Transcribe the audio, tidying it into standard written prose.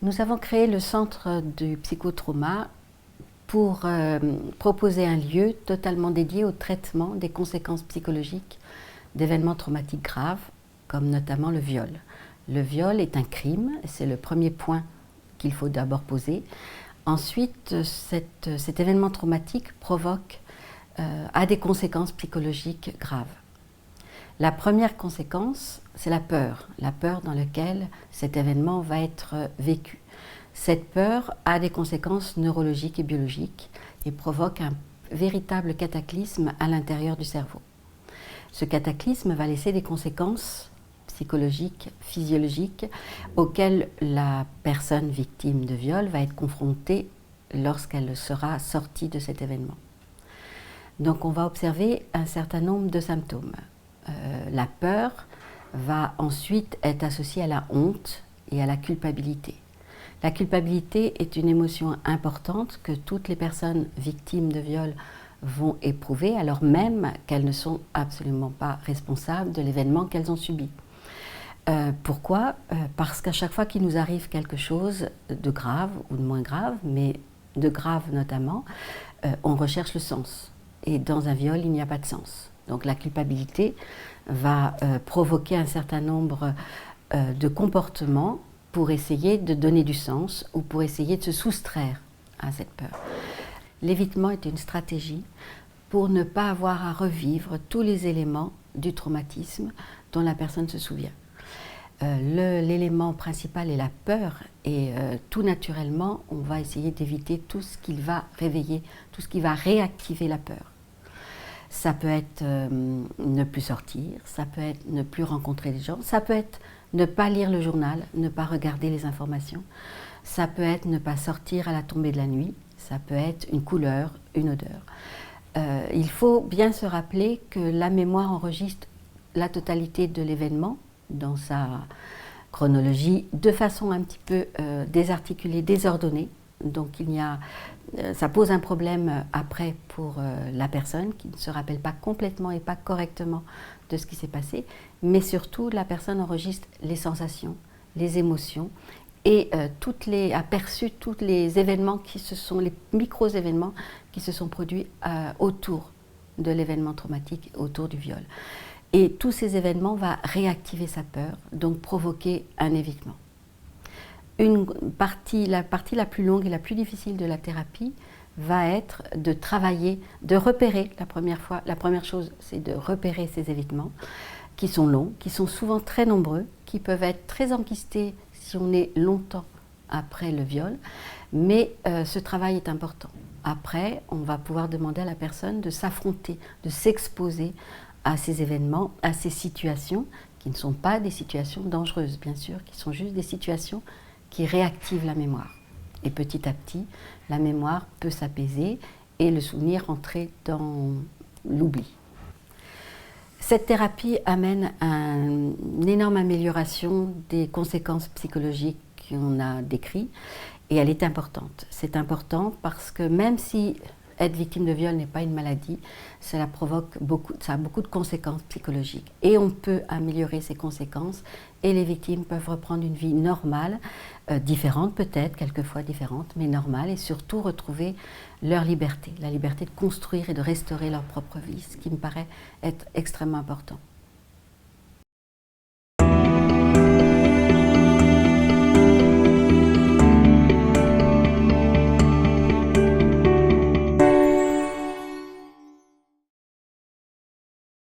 Nous avons créé le centre du psychotrauma pour proposer un lieu totalement dédié au traitement des conséquences psychologiques d'événements traumatiques graves, comme notamment le viol. Le viol est un crime, c'est le premier point qu'il faut d'abord poser. Ensuite, cet événement traumatique a des conséquences psychologiques graves. La première conséquence, c'est la peur dans laquelle cet événement va être vécu. Cette peur a des conséquences neurologiques et biologiques et provoque un véritable cataclysme à l'intérieur du cerveau. Ce cataclysme va laisser des conséquences psychologiques, physiologiques, auxquelles la personne victime de viol va être confrontée lorsqu'elle sera sortie de cet événement. Donc on va observer un certain nombre de symptômes. La peur va ensuite être associée à la honte et à la culpabilité. La culpabilité est une émotion importante que toutes les personnes victimes de viol vont éprouver, alors même qu'elles ne sont absolument pas responsables de l'événement qu'elles ont subi. Pourquoi ? Parce qu'à chaque fois qu'il nous arrive quelque chose de grave ou de moins grave, mais de grave notamment, on recherche le sens. Et dans un viol, il n'y a pas de sens. Donc la culpabilité va provoquer un certain nombre de comportements pour essayer de donner du sens ou pour essayer de se soustraire à cette peur. L'évitement est une stratégie pour ne pas avoir à revivre tous les éléments du traumatisme dont la personne se souvient. L'élément principal est la peur et tout naturellement, on va essayer d'éviter tout ce qui va réveiller, tout ce qui va réactiver la peur. Ça peut être ne plus sortir, ça peut être ne plus rencontrer les gens, ça peut être ne pas lire le journal, ne pas regarder les informations, ça peut être ne pas sortir à la tombée de la nuit, ça peut être une couleur, une odeur. Il faut bien se rappeler que la mémoire enregistre la totalité de l'événement dans sa chronologie de façon un petit peu désarticulée, désordonnée. Donc ça pose un problème après pour la personne qui ne se rappelle pas complètement et pas correctement de ce qui s'est passé, mais surtout la personne enregistre les sensations, les émotions et a perçu tous les événements les micro-événements qui se sont produits autour de l'événement traumatique, autour du viol. Et tous ces événements vont réactiver sa peur, donc provoquer un évitement. La partie la plus longue et la plus difficile de la thérapie va être de travailler, de repérer la première chose, c'est de repérer ces évitements qui sont longs, qui sont souvent très nombreux, qui peuvent être très enquistés si on est longtemps après le viol, mais ce travail est important. Après, on va pouvoir demander à la personne de s'affronter, de s'exposer à ces événements, à ces situations qui ne sont pas des situations dangereuses, bien sûr, qui sont juste des situations qui réactivent la mémoire. Et petit à petit, la mémoire peut s'apaiser et le souvenir entrer dans l'oubli. Cette thérapie amène une énorme amélioration des conséquences psychologiques qu'on a décrites et elle est importante. C'est important parce que même si être victime de viol n'est pas une maladie, ça a beaucoup de conséquences psychologiques. Et on peut améliorer ces conséquences et les victimes peuvent reprendre une vie normale, différente peut-être, quelquefois différente, mais normale, et surtout retrouver leur liberté, la liberté de construire et de restaurer leur propre vie, ce qui me paraît être extrêmement important.